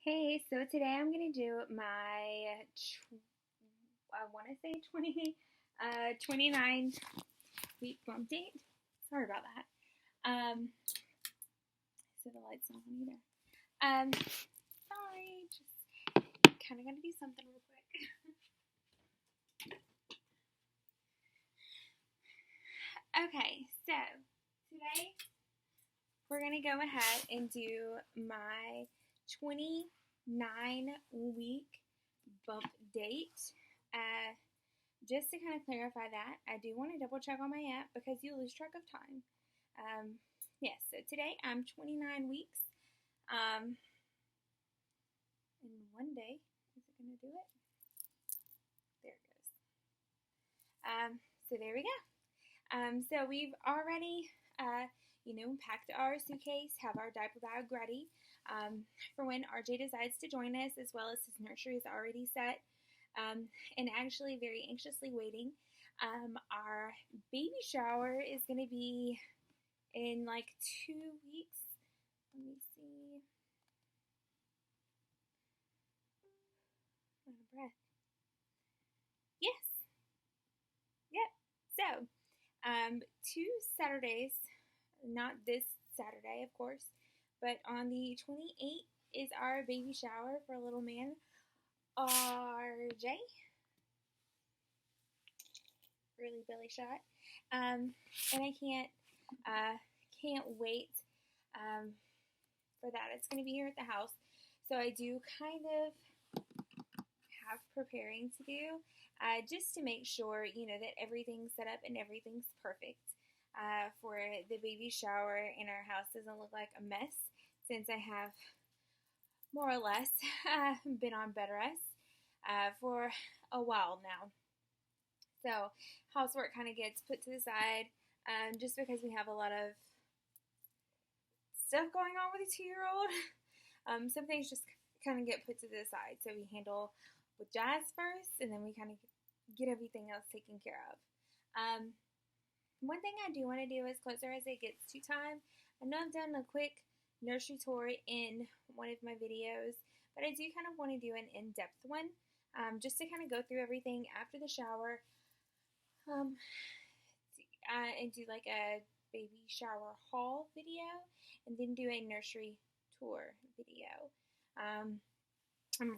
Hey, so today I'm gonna do my, I want to say 29 week bump date. Sorry about that. So the light's not on either. Sorry, just kind of gonna do something real quick. Okay, so today we're gonna go ahead and do my 29 week bump date. Just to kind of clarify that, I do want to double check on my app because you lose track of time. Yes, so today I'm 29 weeks. In one day, is it going to do it? There it goes. So there we go. So we've already, packed our suitcase, have our diaper bag ready for when RJ decides to join us, as well as his nursery is already set. And actually very anxiously waiting. Our baby shower is going to be in like 2 weeks. Let me see. Out of breath. Yes. Yep. So, 2 Saturdays, not this Saturday, of course, but on the 28th is our baby shower for little man, RJ. Really Billy shot. And I can't wait for that. It's going to be here at the house. So I do kind of have preparing to do just to make sure, that everything's set up and everything's perfect for the baby shower and our house doesn't look like a mess, since I have more or less been on bed rest for a while now. So housework kind of gets put to the side just because we have a lot of stuff going on with a 2-year-old. Some things just kind of get put to the side. So we handle with Jazz first, and then we kind of get everything else taken care of. One thing I do want to do is closer as it gets to time. I know I've done a quick nursery tour in one of my videos, but I do kind of want to do an in-depth one just to kind of go through everything after the shower and do like a baby shower haul video, and then do a nursery tour video. I'm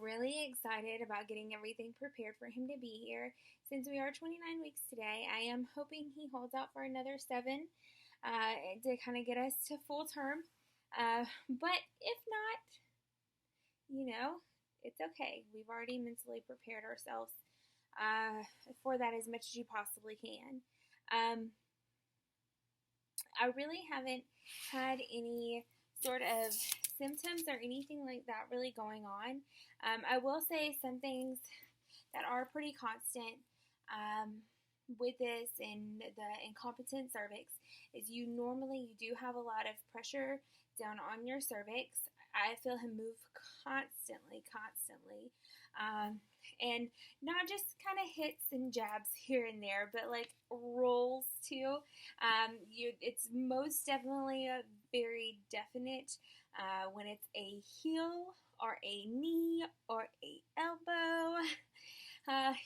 really excited about getting everything prepared for him to be here. Since we are 29 weeks today, I am hoping he holds out for another 7 to kind of get us to full term. But if not, it's okay. We've already mentally prepared ourselves for that as much as you possibly can. I really haven't had any sort of symptoms or anything like that really going on. I will say some things that are pretty constant with this and the incompetent cervix is you do have a lot of pressure down on your cervix. I feel him move constantly. And not just kind of hits and jabs here and there, but like rolls too. It's most definitely a very definite when it's a heel or a knee or a elbow.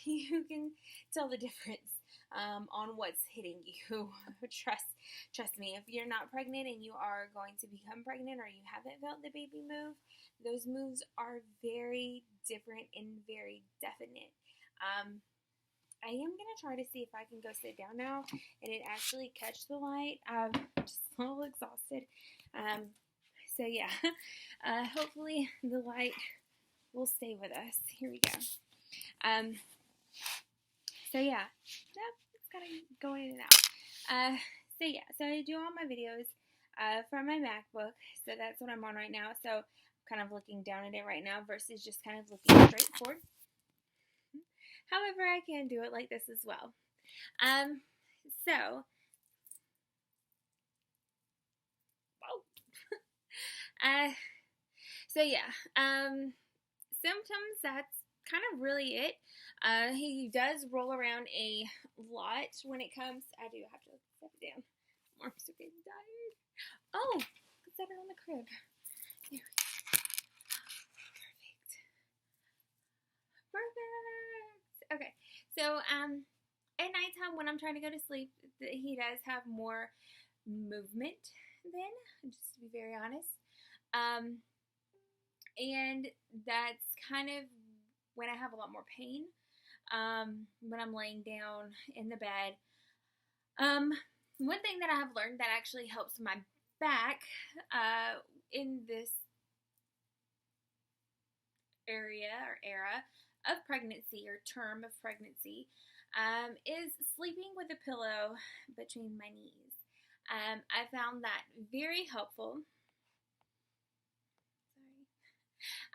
You can tell the difference on what's hitting you. Trust me, if you're not pregnant and you are going to become pregnant or you haven't felt the baby move, those moves are very different and very definite. I am going to try to see if I can go sit down now and it actually catch the light. I'm just a little exhausted. So yeah, hopefully the light will stay with us. Here we go. So yeah, it's kind of going in and out. So I do all my videos from my MacBook, so that's what I'm on right now. So I'm kind of looking down at it right now versus just kind of looking straight forward. However, I can do it like this as well. So yeah, symptoms, that's kind of really it. He does roll around a lot when it comes. I do have to set it down. My arms are getting tired. Oh, set it on the crib. There we go. when I'm trying to go to sleep, he does have more movement then, just to be very honest. And that's kind of when I have a lot more pain, when I'm laying down in the bed. One thing that I have learned that actually helps my back in this area or era of pregnancy or term of pregnancy is sleeping with a pillow between my knees. I found that very helpful.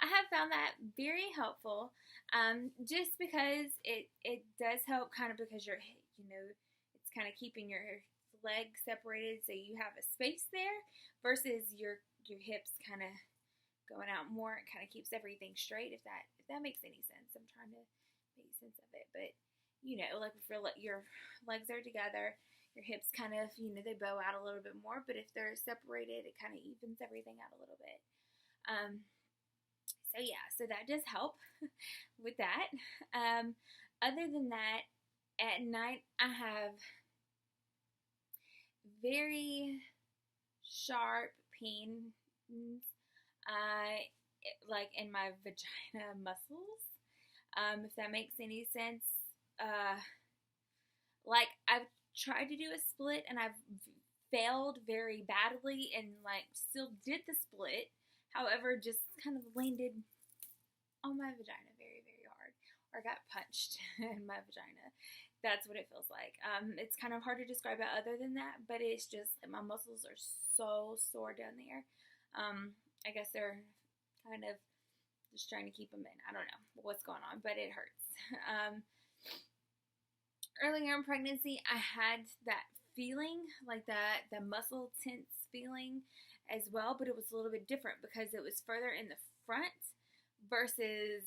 I have found that very helpful, just because it does help, kind of because it's kind of keeping your legs separated so you have a space there versus your hips kind of going out more. It kind of keeps everything straight, if that makes any sense. I'm trying to make sense of it, but like if your legs are together, your hips kind of, they bow out a little bit more, but if they're separated, it kind of evens everything out a little bit. So that does help with that. Other than that, at night I have very sharp pains, like in my vagina muscles, if that makes any sense. Like I've tried to do a split and I've failed very badly, and like still did the split. However, just kind of landed on my vagina very, very hard, or got punched in my vagina. That's what it feels like. It's kind of hard to describe it other than that, but it's just my muscles are so sore down there. I guess they're kind of just trying to keep them in. I don't know what's going on, but it hurts. Earlier in pregnancy, I had that feeling, like the muscle tense feeling as well, but it was a little bit different because it was further in the front versus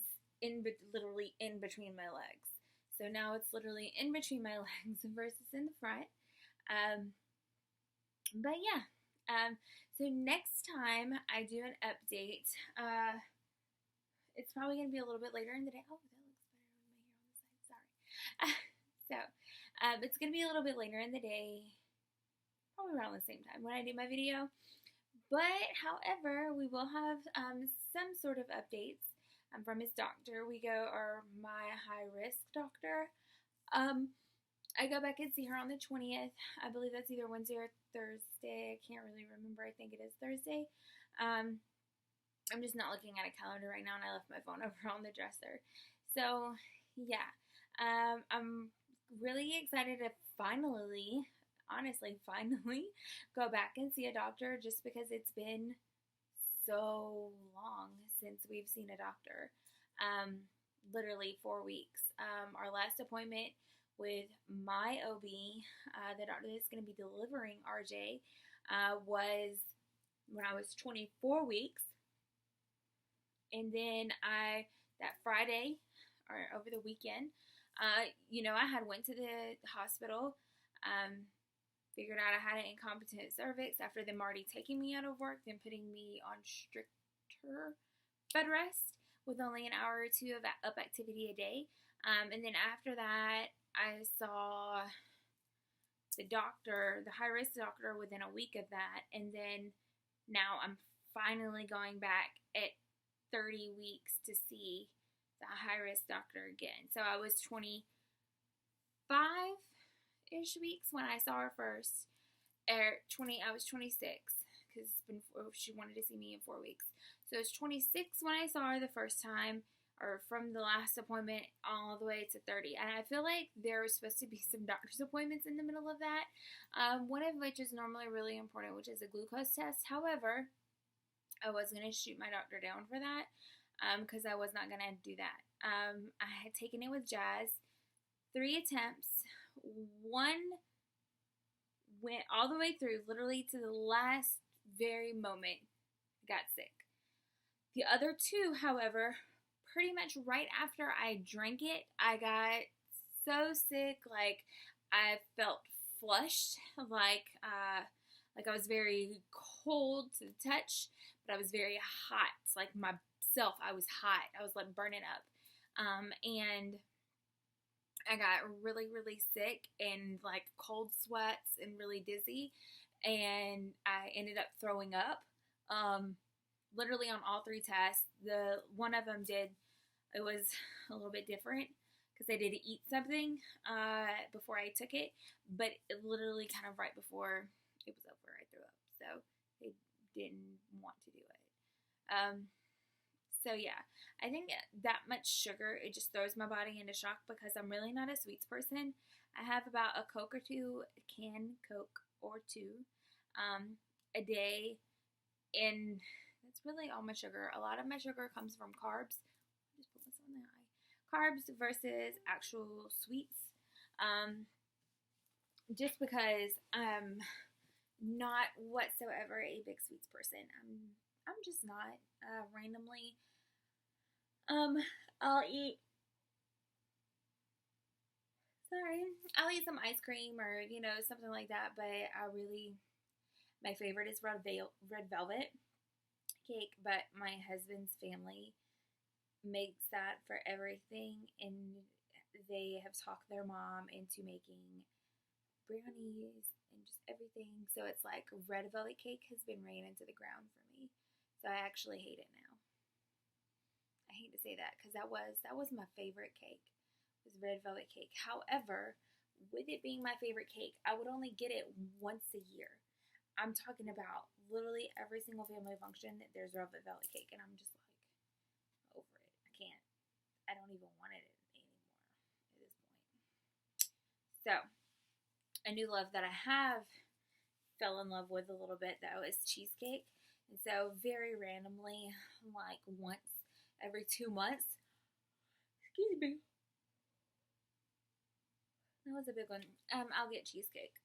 literally in between my legs. So now it's literally in between my legs versus in the front. But yeah, so next time I do an update, it's probably going to be a little bit later in the day. Oh, that looks better with my hair on the side. Sorry. So it's going to be a little bit later in the day, probably around the same time when I do my video. But, however, we will have some sort of updates from his doctor. Or my high-risk doctor. I go back and see her on the 20th. I believe that's either Wednesday or Thursday. I can't really remember. I think it is Thursday. I'm just not looking at a calendar right now, and I left my phone over on the dresser. So, yeah. I'm really excited to finally go back and see a doctor, just because it's been so long since we've seen a doctor. Literally 4 weeks. Our last appointment with my OB, the doctor that's going to be delivering RJ, was when I was 24 weeks. And then that Friday, or over the weekend, I had went to the hospital, figured out I had an incompetent cervix after them already taking me out of work, then putting me on stricter bed rest with only an hour or two of up activity a day. And then after that, I saw the high-risk doctor within a week of that. And then now I'm finally going back at 30 weeks to see the high-risk doctor again. So I was 25-ish weeks when I saw her first. I was 26 because she wanted to see me in 4 weeks. So it was 26 when I saw her the first time, or from the last appointment all the way to 30. And I feel like there was supposed to be some doctor's appointments in the middle of that, one of which is normally really important, which is a glucose test. However, I was going to shoot my doctor down for that, because I was not going to do that. I had taken it with Jazz, 3 attempts. One went all the way through, literally to the last very moment, got sick. The other 2, however, pretty much right after I drank it, I got so sick, like I felt flushed, like I was very cold to the touch, but I was very hot. Like myself, I was hot. I was like burning up. And I got really, really sick and like cold sweats and really dizzy, and I ended up throwing up. Um, Literally on all three tests. The one of them did, it was a little bit different because I did eat something before I took it, but it literally kind of right before it was over, I threw up. So they didn't want to do it. So yeah, I think that much sugar, it just throws my body into shock because I'm really not a sweets person. I have about a Coke or two, a canned Coke or two, a day, and that's really all my sugar. A lot of my sugar comes from carbs. Just put this on the eye. Carbs versus actual sweets. Just because I'm not whatsoever a big sweets person. I'm just not. Randomly, I'll eat. Sorry, I'll eat some ice cream or something like that. But my favorite is red velvet cake. But my husband's family makes that for everything, and they have talked their mom into making brownies and just everything. So it's like red velvet cake has been ran into the ground for me. So I actually hate it now. I hate to say that because that was my favorite cake, was red velvet cake. However, with it being my favorite cake, I would only get it once a year. I'm talking about literally every single family function that there's red velvet cake, and I'm just like over it. I can't. I don't even want it anymore at this point. So a new love that I have fell in love with a little bit though is cheesecake. And so very randomly, like once every 2 months, excuse me, that was a big one. I'll get cheesecake.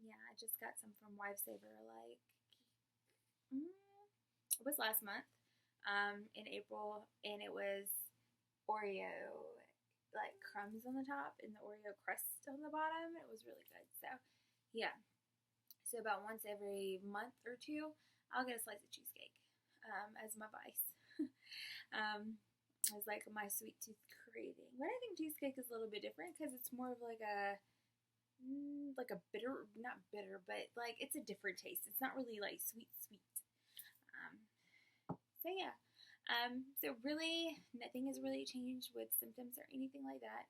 Yeah, I just got some from Lifesaver. Like, it was last month, in April, and it was Oreo, like crumbs on the top and the Oreo crust on the bottom. It was really good. So, yeah. So about once every month or two, I'll get a slice of cheesecake as my vice. As like my sweet tooth craving. But I think cheesecake is a little bit different because it's more of like a bitter, not bitter, but like it's a different taste. It's not really like sweet. So yeah. So really, nothing has really changed with symptoms or anything like that.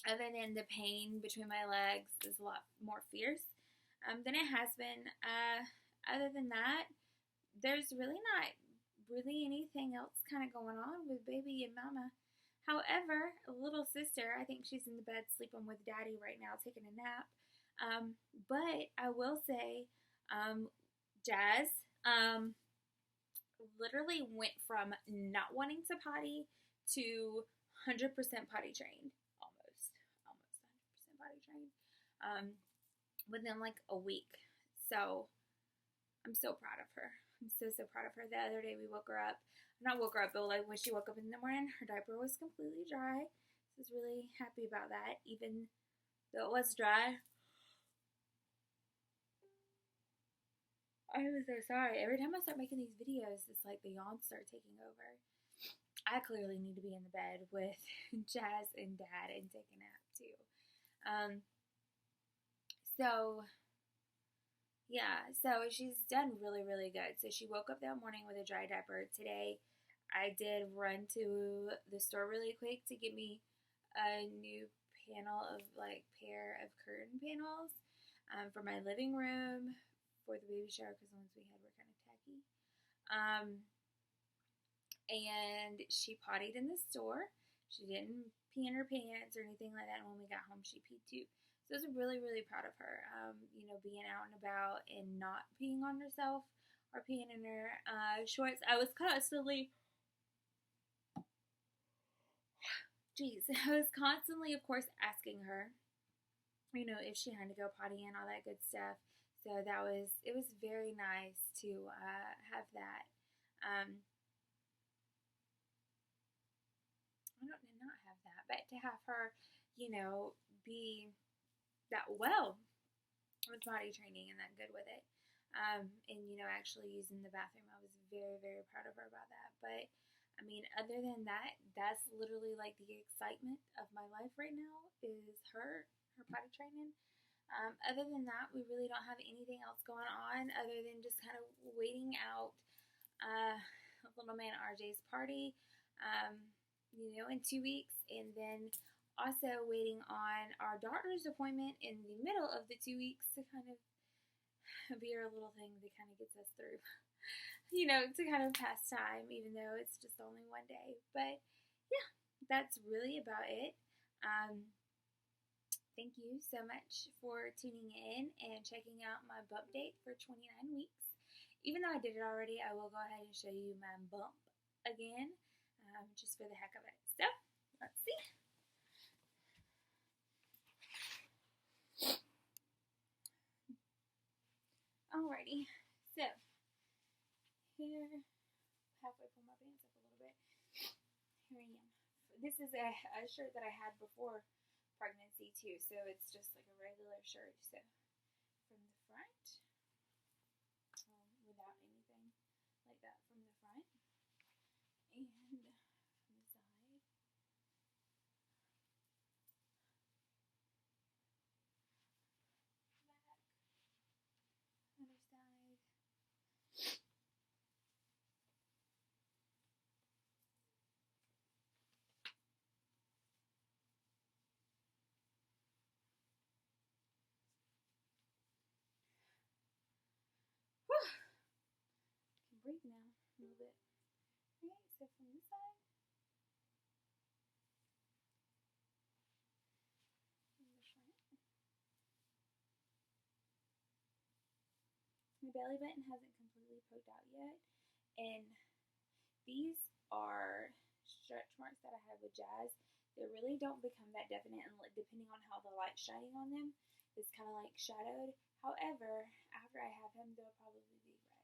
Other than the pain between my legs is a lot more fierce than it has been. Other than that, there's really not really anything else kind of going on with baby and mama. However, a little sister, I think she's in the bed sleeping with daddy right now, taking a nap. But I will say, Jazz, literally went from not wanting to potty to 100% potty trained, almost 100% potty trained, within like a week. So I'm so proud of her. I'm so proud of her. The other day we woke her up, not woke her up, but like when she woke up in the morning, her diaper was completely dry. So I was really happy about that, even though it was dry. I was so sorry. Every time I start making these videos, it's like the yawns start taking over. I clearly need to be in the bed with Jazz and Dad and take a nap too. So yeah, so she's done really, really good. So she woke up that morning with a dry diaper. Today, I did run to the store really quick to get me a new panel of like pair of curtain panels for my living room for the baby shower because the ones we had were kind of tacky. And she pottied in the store. She didn't pee in her pants or anything like that. And when we got home, she peed too. So I was really, really proud of her. Being out and about and not peeing on herself or peeing in her shorts. I was constantly, of course, asking her, if she had to go potty and all that good stuff. So it was very nice to have that. I don't not have that, but to have her, be that well with potty training and that good with it. And actually using the bathroom, I was very, very proud of her about that. But I mean, other than that, that's literally like the excitement of my life right now is her potty training. Other than that, we really don't have anything else going on other than just kind of waiting out little man RJ's party, in 2 weeks, and then also waiting on our doctor's appointment in the middle of the 2 weeks to kind of be our little thing that kind of gets us through, to kind of pass time, even though it's just only one day. But yeah, that's really about it. Thank you so much for tuning in and checking out my bump date for 29 weeks. Even though I did it already, I will go ahead and show you my bump again, just for the heck of it. So, let's see. Alrighty, so here, halfway pull my pants up a little bit. Here I am. This is a shirt that I had before pregnancy too, so it's just like a regular shirt. So from the front, without anything like that from the front, and from the side. Back, other side. Whew. I can breathe now a little bit. Alright, so from this side, from the front. My belly button hasn't completely poked out yet, and these are stretch marks that I have with Jazz. They really don't become that definite, and depending on how the light's shining on them, it's kind of like shadowed. However, after I have him, they'll probably be red,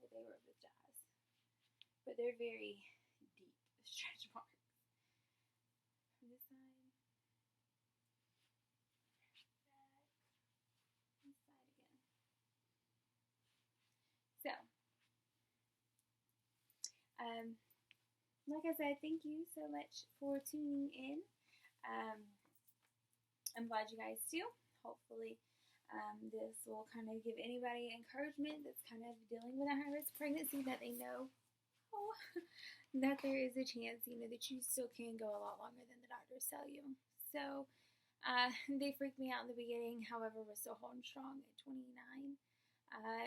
like they were with Jazz. But they're very deep stretch marks. From this side, back, this side again. So, like I said, thank you so much for tuning in. I'm glad you guys do. Hopefully, this will kind of give anybody encouragement that's kind of dealing with a high-risk pregnancy, that they know that there is a chance, that you still can go a lot longer than the doctors tell you. So, they freaked me out in the beginning. However, we're still holding strong at 29,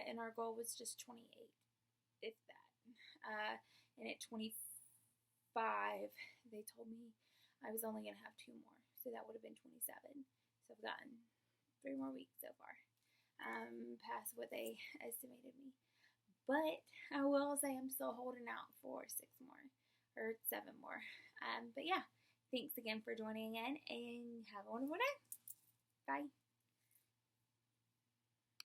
and our goal was just 28, if that. And at 25, they told me I was only going to have 2 more, so that would have been 27. So I've gotten 3 more weeks so far, past what they estimated me. But I will say I'm still holding out for 6 more, or 7 more. But yeah, thanks again for joining in, and have a wonderful day. Bye.